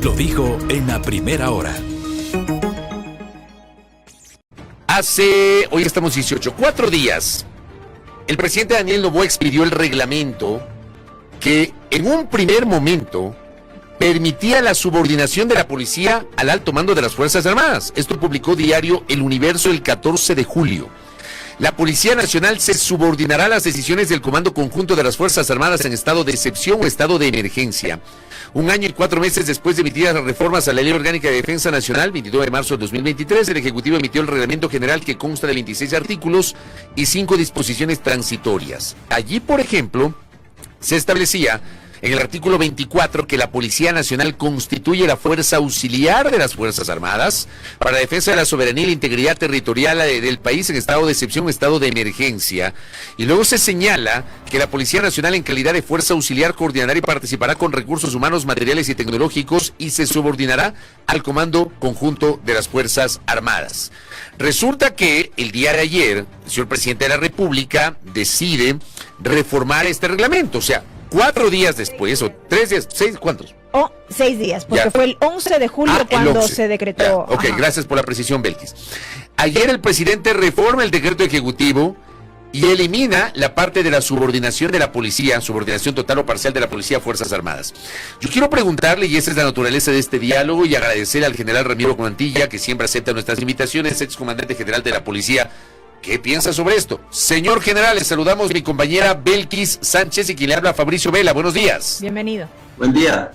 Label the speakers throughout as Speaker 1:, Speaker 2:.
Speaker 1: Lo dijo en la primera hora.
Speaker 2: Hoy estamos 18, 4 días, el presidente Daniel Noboa expidió el reglamento que en un primer momento permitía la subordinación de la policía al alto mando de las Fuerzas Armadas. Esto publicó diario El Universo el 14 de julio. La Policía Nacional se subordinará a las decisiones del Comando Conjunto de las Fuerzas Armadas en estado de excepción o estado de emergencia. 1 año y 4 meses después de emitidas las reformas a la Ley Orgánica de Defensa Nacional, 29 de marzo de 2023, el Ejecutivo emitió el Reglamento General que consta de 26 artículos y 5 disposiciones transitorias. Allí, por ejemplo, se establecía en el artículo 24 que la Policía Nacional constituye la fuerza auxiliar de las Fuerzas Armadas para la defensa de la soberanía y la integridad territorial del país en estado de excepción o estado de emergencia. Y luego se señala que la Policía Nacional en calidad de fuerza auxiliar coordinará y participará con recursos humanos, materiales y tecnológicos y se subordinará al Comando Conjunto de las Fuerzas Armadas. Resulta que el día de ayer, el señor presidente de la República decide reformar este reglamento, o sea, 4 días después, o 3 días, 6, ¿cuántos?
Speaker 3: 6 días, porque
Speaker 2: ya.
Speaker 3: Fue el 11 de julio cuando se decretó.
Speaker 2: Ya. Ok,
Speaker 3: Ajá.
Speaker 2: Gracias por la precisión, Belkis. Ayer el presidente reforma el decreto ejecutivo y elimina la parte de la subordinación de la policía, subordinación total o parcial de la policía a Fuerzas Armadas. Yo quiero preguntarle, y esa es la naturaleza de este diálogo, y agradecer al general Ramiro Mantilla, que siempre acepta nuestras invitaciones, excomandante general de la policía. ¿Qué piensa sobre esto? Señor general, le saludamos a mi compañera Belkis Sánchez y quien le habla Fabricio Vela. Buenos días.
Speaker 3: Bienvenido.
Speaker 4: Buen día,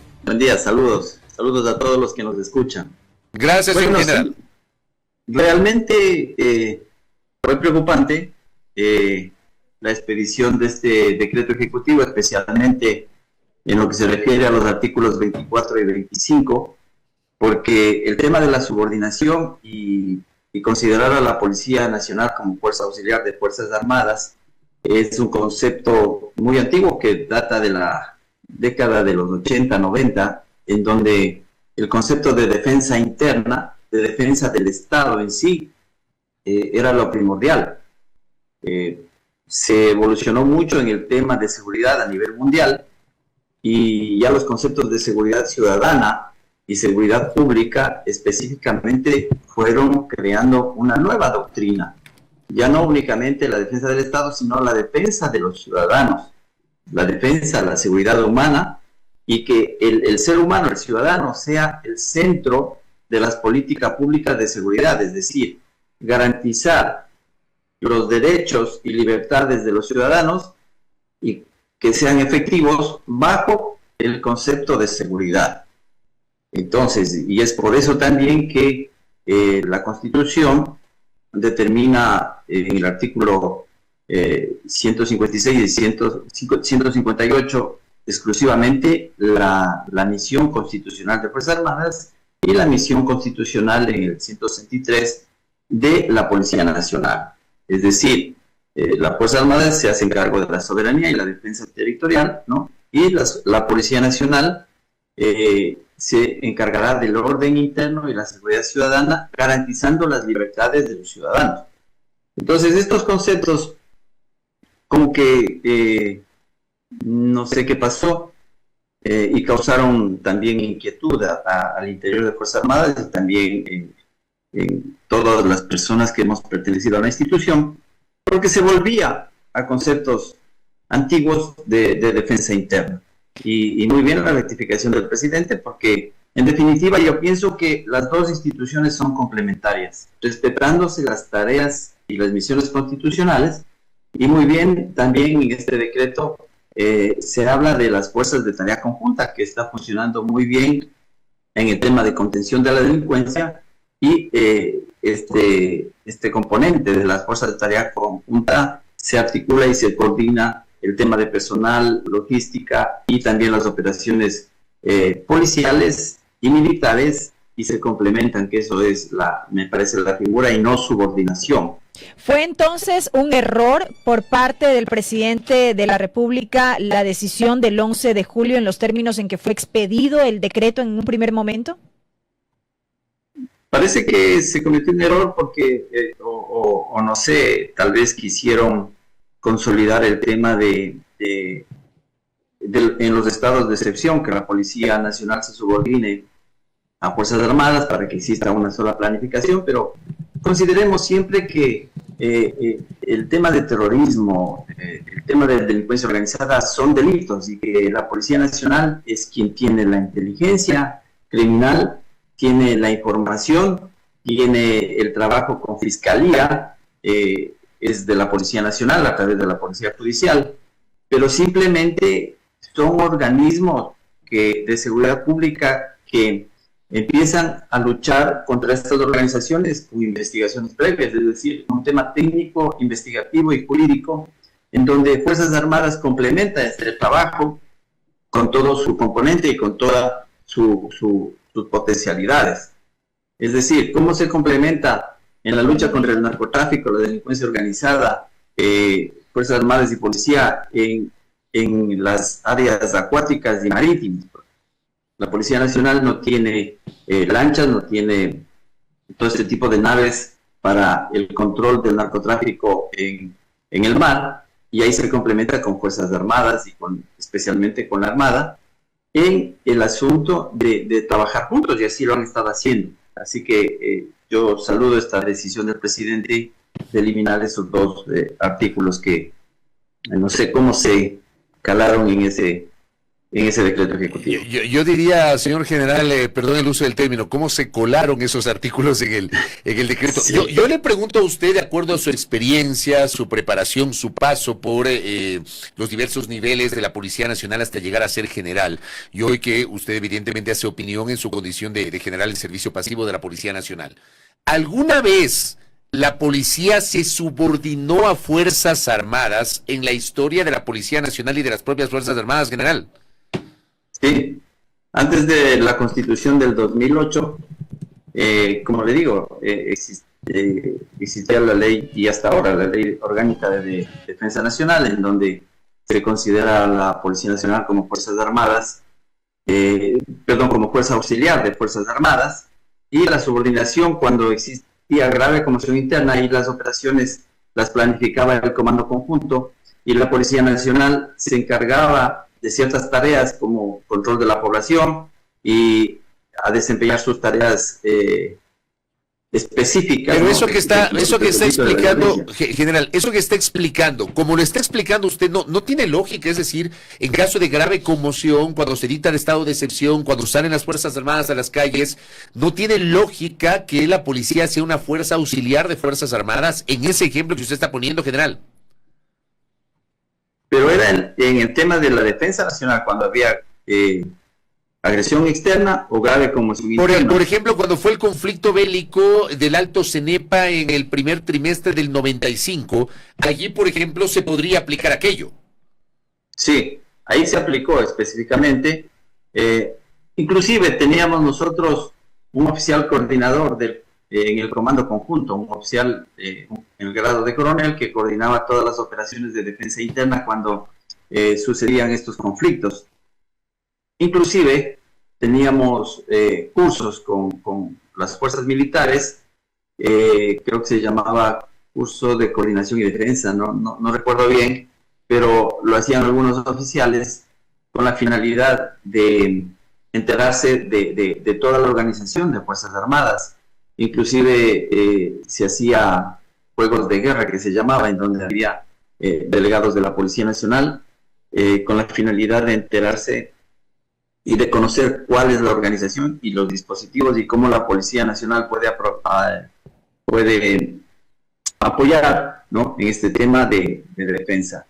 Speaker 4: saludos a todos los que nos escuchan.
Speaker 2: Gracias, señor general.
Speaker 4: Sí, realmente fue preocupante la expedición de este decreto ejecutivo, especialmente en lo que se refiere a los artículos 24 y 25, porque el tema de la subordinación y considerar a la Policía Nacional como fuerza auxiliar de Fuerzas Armadas es un concepto muy antiguo que data de la década de los 80, 90, en donde el concepto de defensa interna, de defensa del Estado en sí, era lo primordial. Se evolucionó mucho en el tema de seguridad a nivel mundial y ya los conceptos de seguridad ciudadana y seguridad pública específicamente fueron creando una nueva doctrina. Ya no únicamente la defensa del Estado, sino la defensa de los ciudadanos, la defensa de la seguridad humana y que el ser humano, el ciudadano, sea el centro de las políticas públicas de seguridad, es decir, garantizar los derechos y libertades de los ciudadanos y que sean efectivos bajo el concepto de seguridad. Entonces, y es por eso también que la Constitución determina en el artículo 156 y 158 exclusivamente la misión constitucional de Fuerzas Armadas y la misión constitucional en el 163 de la Policía Nacional. Es decir, las Fuerzas Armadas se hacen cargo de la soberanía y la defensa territorial, ¿no? Y la Policía Nacional se encargará del orden interno y la seguridad ciudadana, garantizando las libertades de los ciudadanos. Entonces, estos conceptos, como que no sé qué pasó, y causaron también inquietud al interior de Fuerzas Armadas y también en todas las personas que hemos pertenecido a la institución, porque se volvía a conceptos antiguos de defensa interna. Y muy bien la rectificación del presidente, porque en definitiva yo pienso que las dos instituciones son complementarias, respetándose las tareas y las misiones constitucionales, y muy bien también en este decreto se habla de las fuerzas de tarea conjunta, que está funcionando muy bien en el tema de contención de la delincuencia, y este componente de las fuerzas de tarea conjunta se articula y se coordina el tema de personal, logística y también las operaciones policiales y militares, y se complementan, que eso es me parece la figura y no subordinación.
Speaker 3: ¿Fue entonces un error por parte del presidente de la República la decisión del 11 de julio en los términos en que fue expedido el decreto en un primer momento?
Speaker 4: Parece que se cometió un error porque, o no sé, tal vez quisieron consolidar el tema en los estados de excepción, que la Policía Nacional se subordine a Fuerzas Armadas para que exista una sola planificación, pero consideremos siempre que el tema de terrorismo, el tema de delincuencia organizada son delitos y que la Policía Nacional es quien tiene la inteligencia criminal, tiene la información, tiene el trabajo con Fiscalía, es de la Policía Nacional a través de la Policía Judicial, pero simplemente son organismos de seguridad pública que empiezan a luchar contra estas organizaciones con investigaciones previas, es decir, un tema técnico, investigativo y jurídico, en donde Fuerzas Armadas complementa este trabajo con todo su componente y con todas sus potencialidades. Es decir, cómo se complementa en la lucha contra el narcotráfico, la delincuencia organizada, Fuerzas Armadas y Policía en las áreas acuáticas y marítimas. La Policía Nacional no tiene lanchas, no tiene todo este tipo de naves para el control del narcotráfico en el mar, y ahí se complementa con Fuerzas Armadas y especialmente con la Armada en el asunto de trabajar juntos, y así lo han estado haciendo. Así que yo saludo esta decisión del presidente de eliminar esos dos artículos que no sé cómo se calaron en ese decreto ejecutivo.
Speaker 2: Yo diría, señor general, perdón el uso del término, ¿cómo se colaron esos artículos en el decreto? Sí. Yo le pregunto a usted, de acuerdo a su experiencia, su preparación, su paso por los diversos niveles de la Policía Nacional hasta llegar a ser general, y hoy que usted evidentemente hace opinión en su condición de general en servicio pasivo de la Policía Nacional, ¿alguna vez la policía se subordinó a Fuerzas Armadas en la historia de la Policía Nacional y de las propias Fuerzas Armadas, general?
Speaker 4: Sí, antes de la Constitución del 2008, como le digo, existía la ley, y hasta ahora la Ley Orgánica de Defensa Nacional, en donde se considera a la Policía Nacional como Fuerzas Armadas, como Fuerza Auxiliar de Fuerzas Armadas, y la subordinación cuando existía grave conmoción interna, y las operaciones las planificaba el Comando Conjunto, y la Policía Nacional se encargaba de ciertas tareas como control de la población y a desempeñar sus tareas específicas.
Speaker 2: Pero
Speaker 4: ¿no?
Speaker 2: eso que está explicando, general, eso que está explicando, como lo está explicando usted, no tiene lógica. Es decir, en caso de grave conmoción, cuando se dicta el estado de excepción, cuando salen las Fuerzas Armadas a las calles, no tiene lógica que la policía sea una fuerza auxiliar de Fuerzas Armadas en ese ejemplo que usted está poniendo, general.
Speaker 4: Pero era en el tema de la defensa nacional, cuando había agresión externa o grave conmoción interna.
Speaker 2: Por ejemplo, cuando fue el conflicto bélico del Alto Cenepa en el primer trimestre del 95, allí, por ejemplo, se podría aplicar aquello.
Speaker 4: Sí, ahí se aplicó específicamente. Inclusive teníamos nosotros un oficial coordinador en el Comando Conjunto, un oficial en el grado de coronel que coordinaba todas las operaciones de defensa interna cuando sucedían estos conflictos. Inclusive teníamos cursos con las fuerzas militares, creo que se llamaba curso de coordinación y defensa, no recuerdo bien, pero lo hacían algunos oficiales con la finalidad de enterarse de toda la organización de Fuerzas Armadas. Inclusive se hacía juegos de guerra, que se llamaba, en donde había delegados de la Policía Nacional con la finalidad de enterarse y de conocer cuál es la organización y los dispositivos y cómo la Policía Nacional puede apoyar, ¿no?, en este tema de defensa.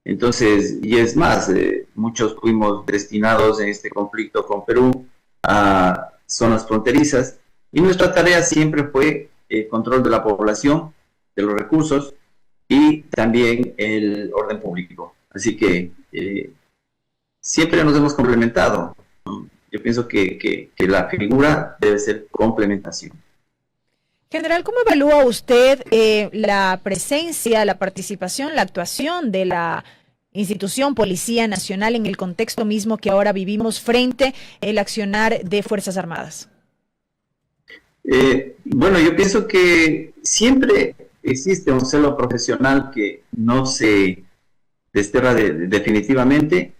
Speaker 4: Entonces, y es más, muchos fuimos destinados en este conflicto con Perú a zonas fronterizas, y nuestra tarea siempre fue el control de la población, de los recursos y también el orden público. Así que siempre nos hemos complementado. Yo pienso que la figura debe ser complementación.
Speaker 3: General, ¿cómo evalúa usted la presencia, la participación, la actuación de la institución Policía Nacional en el contexto mismo que ahora vivimos frente al accionar de Fuerzas Armadas?
Speaker 4: Bueno, yo pienso que siempre existe un celo profesional que no se desterra definitivamente.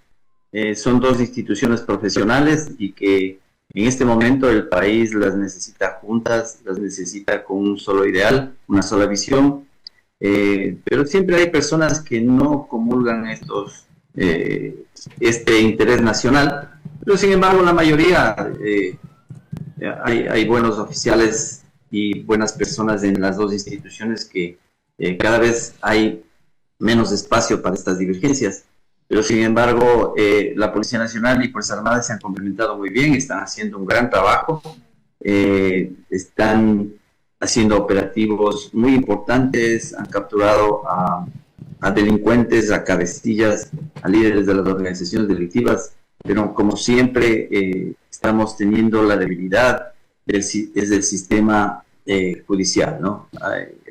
Speaker 4: Son dos instituciones profesionales y que En este momento el país las necesita juntas, las necesita con un solo ideal, una sola visión, pero siempre hay personas que no comulgan este interés nacional, pero sin embargo la mayoría, hay buenos oficiales y buenas personas en las dos instituciones que cada vez hay menos espacio para estas divergencias. Pero sin embargo, la Policía Nacional y Fuerzas Armadas se han complementado muy bien, están haciendo un gran trabajo, están haciendo operativos muy importantes, han capturado a delincuentes, a cabecillas, a líderes de las organizaciones delictivas, pero como siempre estamos teniendo la debilidad del sistema judicial, ¿no?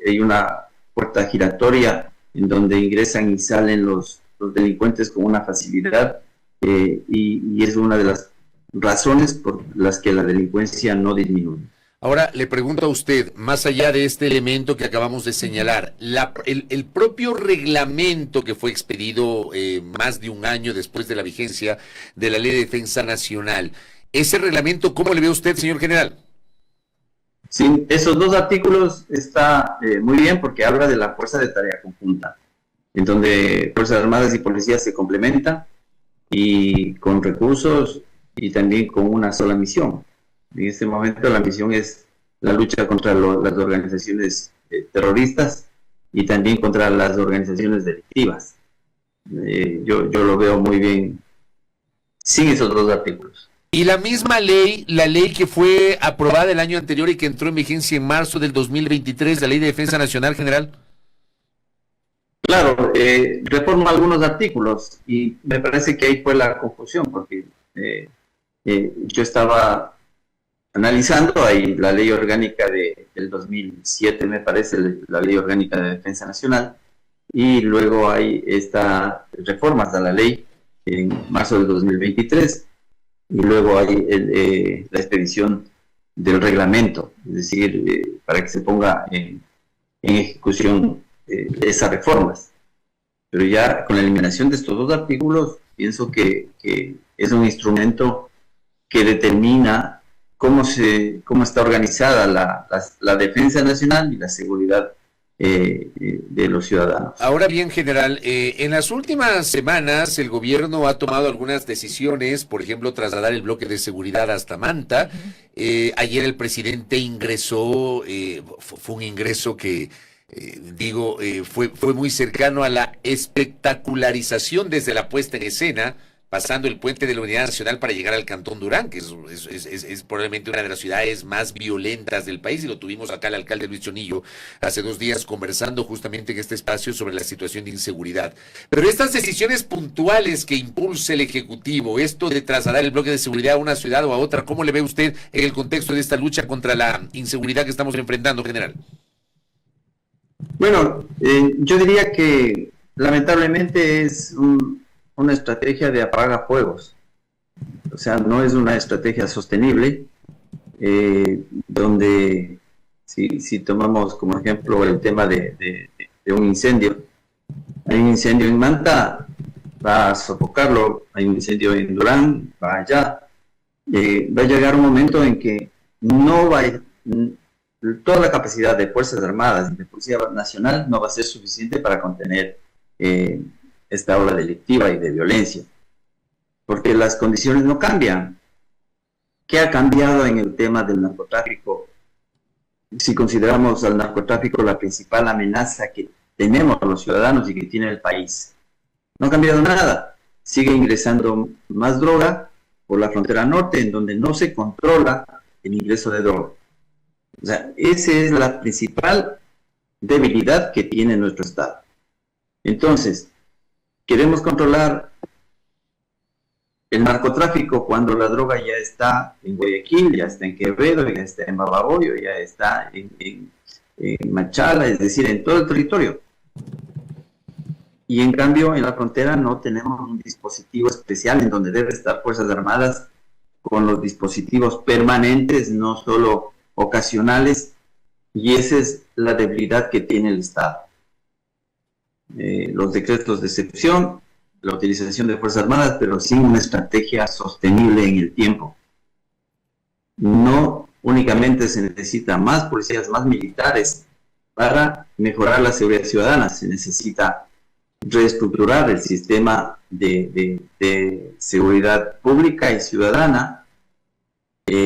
Speaker 4: Hay una puerta giratoria en donde ingresan y salen los delincuentes con una facilidad y es una de las razones por las que la delincuencia no disminuye.
Speaker 2: Ahora le pregunto a usted, más allá de este elemento que acabamos de señalar, el propio reglamento que fue expedido más de un año después de la vigencia de la Ley de Defensa Nacional, ese reglamento, ¿cómo le ve usted, señor general?
Speaker 4: Sí, esos dos artículos está muy bien porque habla de la fuerza de tarea conjunta, en donde Fuerzas Armadas y Policías se complementan y con recursos y también con una sola misión. En este momento la misión es la lucha contra las organizaciones terroristas y también contra las organizaciones delictivas. Yo lo veo muy bien sin esos dos artículos.
Speaker 2: Y la misma ley, la ley que fue aprobada el año anterior y que entró en vigencia en marzo del 2023, la Ley de Defensa Nacional, general.
Speaker 4: Claro, reforma algunos artículos y me parece que ahí fue la confusión porque yo estaba analizando ahí la ley orgánica del 2007, me parece, la ley orgánica de defensa nacional, y luego hay estas reformas a la ley en marzo del 2023, y luego hay la expedición del reglamento, es decir, para que se ponga en ejecución esas reformas. Pero ya con la eliminación de estos dos artículos, pienso que es un instrumento que determina cómo está organizada la defensa nacional y la seguridad de los ciudadanos.
Speaker 2: Ahora bien, general, en las últimas semanas el gobierno ha tomado algunas decisiones, por ejemplo, trasladar el bloque de seguridad hasta Manta. Ayer el presidente ingresó, fue un ingreso que, fue muy cercano a la espectacularización desde la puesta en escena, pasando el puente de la Unidad Nacional para llegar al Cantón Durán, que es probablemente una de las ciudades más violentas del país, y lo tuvimos acá el alcalde Luis Chonillo hace 2 días conversando justamente en este espacio sobre la situación de inseguridad. Pero estas decisiones puntuales que impulsa el Ejecutivo, esto de trasladar el bloque de seguridad a una ciudad o a otra, ¿cómo le ve usted en el contexto de esta lucha contra la inseguridad que estamos enfrentando, general?
Speaker 4: Bueno, yo diría que lamentablemente es una estrategia de apagafuegos. O sea, no es una estrategia sostenible, donde si tomamos como ejemplo el tema de un incendio, hay un incendio en Manta, va a sofocarlo, hay un incendio en Durán, va allá. Va a llegar un momento en que no va a, toda la capacidad de Fuerzas Armadas y de Policía Nacional no va a ser suficiente para contener esta ola delictiva y de violencia, porque las condiciones no cambian. ¿Qué ha cambiado en el tema del narcotráfico? Si consideramos al narcotráfico la principal amenaza que tenemos los ciudadanos y que tiene el país, no ha cambiado nada. Sigue ingresando más droga por la frontera norte, en donde no se controla el ingreso de droga. O sea, esa es la principal debilidad que tiene nuestro Estado. Entonces, queremos controlar el narcotráfico cuando la droga ya está en Guayaquil, ya está en Quevedo, ya está en Babahoyo, ya está en Machala, es decir, en todo el territorio. Y en cambio, en la frontera no tenemos un dispositivo especial en donde debe estar Fuerzas Armadas con los dispositivos permanentes, no solo ocasionales, y esa es la debilidad que tiene el Estado. Los decretos de excepción, la utilización de Fuerzas Armadas, pero sin una estrategia sostenible en el tiempo. Lógicamente se necesita más policías, más militares para mejorar la seguridad ciudadana. Se necesita reestructurar el sistema de seguridad pública y ciudadana,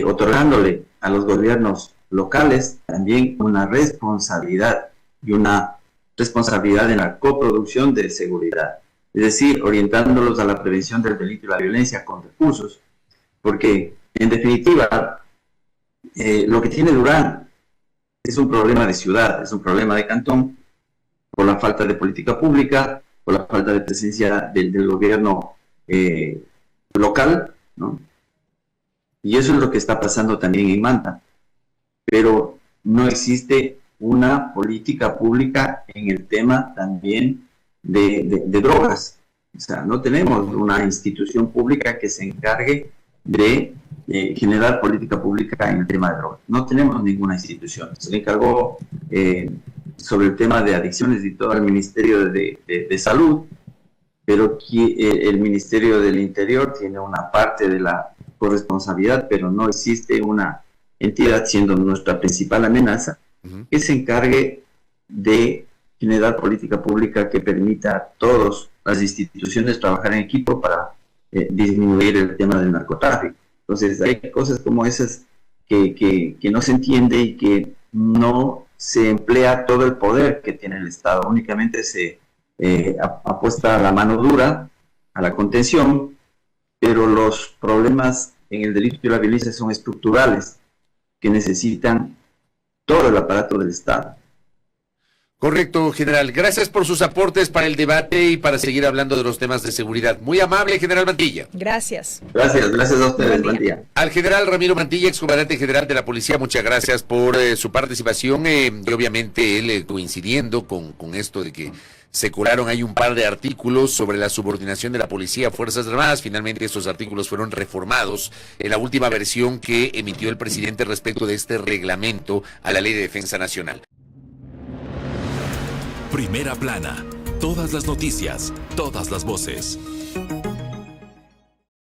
Speaker 4: otorgándole a los gobiernos locales también una responsabilidad en la coproducción de seguridad. Es decir, orientándolos a la prevención del delito y la violencia con recursos, porque en definitiva lo que tiene Durán es un problema de ciudad, es un problema de cantón, por la falta de política pública, por la falta de presencia del gobierno local, ¿no? Y eso es lo que está pasando también en Manta. Pero no existe una política pública en el tema también de drogas. O sea, no tenemos una institución pública que se encargue de generar política pública en el tema de drogas. No tenemos ninguna institución. Se le encargó sobre el tema de adicciones y todo al Ministerio de Salud, pero el Ministerio del Interior tiene una parte de la corresponsabilidad, pero no existe una entidad, siendo nuestra principal amenaza, que se encargue de generar política pública que permita a todas las instituciones trabajar en equipo para disminuir el tema del narcotráfico. Entonces hay cosas como esas que no se entiende y que no se emplea todo el poder que tiene el Estado. Únicamente se apuesta a la mano dura, a la contención, pero los problemas en el delito y la violencia son estructurales, que necesitan todo el aparato del Estado.
Speaker 2: Correcto, general. Gracias por sus aportes para el debate y para seguir hablando de los temas de seguridad. Muy amable, general Mantilla.
Speaker 3: Gracias.
Speaker 4: Gracias a ustedes. Buen día.
Speaker 2: Al general Ramiro Mantilla, excomandante general de la Policía, muchas gracias por su participación y obviamente él coincidiendo con esto de que se curaron hay un par de artículos sobre la subordinación de la policía a Fuerzas Armadas. Finalmente estos artículos fueron reformados en la última versión que emitió el presidente respecto de este reglamento a la Ley de Defensa Nacional.
Speaker 1: Primera plana. Todas las noticias, todas las voces.